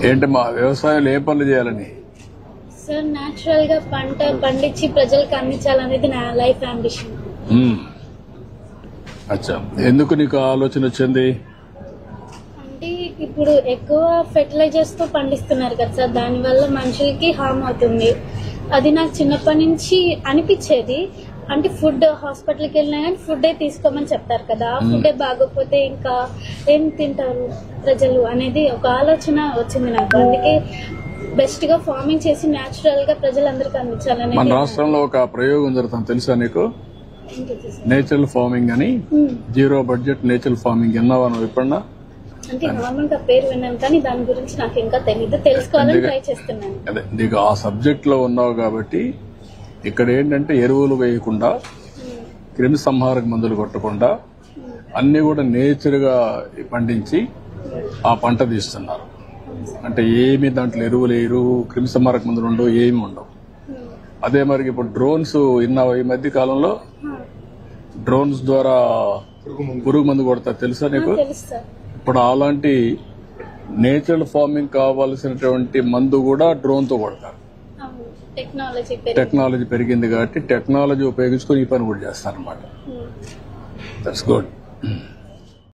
ఏంటి మా వ్యవసాయంలో ఏ పనులు చేయాలని? సార్ న్యాచురల్ గా పంట పండించి ప్రజలకు అందించాలనేది నా లైఫ్ అంబిషన్. అచ్చా, ఎందుకు నీకు ఆలోచన వచ్చింది? అంటే ఇప్పుడు ఎక్కువ ఫెర్టిలైజర్స్ తో పండిస్తున్నారు కదా సార్, దానివల్ల మనుషులకి హార్మ్ అవుతుంది. అది నాకు చిన్నప్పటి నుంచి అనిపించేది. అంటే ఫుడ్ హాస్పిటల్కి వెళ్ళినా కానీ ఫుడ్ తీసుకోమని చెప్తారు కదా, ఆ ఫుడ్ బాగోకపోతే ఇంకా ఏం తింటారు ప్రజలు అనేది ఒక ఆలోచన వచ్చింది నాకు. అందుకే బెస్ట్ గా ఫార్మింగ్ చేసి న్యాచురల్ గా ప్రజలందరికీ అందించాలని. మన రాష్ట్రంలో ఒక ప్రయోగం జరుగుతుంది తెలుసా నీకు? నేచురల్ ఫార్మింగ్ అని, జీరో బడ్జెట్ నేచురల్ ఫార్మింగ్. విన్నావా నువ్వు ఎప్పుడన్నా? అంటే నార్మల్ గా పేరు విన్నాను కానీ దాని గురించి నాకు ఇంకా తెలీదు, తెలుసుకోవాలని ట్రై చేస్తున్నాను. అదే నీకు ఆ సబ్జెక్ట్ లో ఉన్నావు కాబట్టి ఇక్కడ ఏంటంటే ఎరువులు వేయకుండా, క్రిమి సంహారక మందులు కొట్టకుండా అన్ని కూడా నేచర్ గా పండించి ఆ పంట తీస్తున్నారు. అంటే ఏమి దాంట్లో ఎరువులు వేయరు, క్రిమి సంహారక మందులు ఉండవు, ఏమి ఉండవు. అదే మరి ఇప్పుడు డ్రోన్స్ విన్నావా? ఈ మధ్య కాలంలో డ్రోన్స్ ద్వారా పురుగు మందు కొడతారు తెలుసా నీకు? ఇప్పుడు అలాంటి నేచురల్ ఫార్మింగ్ కావాల్సినటువంటి మందు కూడా డ్రోన్ తో కొడతారు. టెక్నాలజీ పెరిగింది కాబట్టి టెక్నాలజీ ఉపయోగించుకొని ఈ పని కూడా చేస్తారు అనమాట. That's good.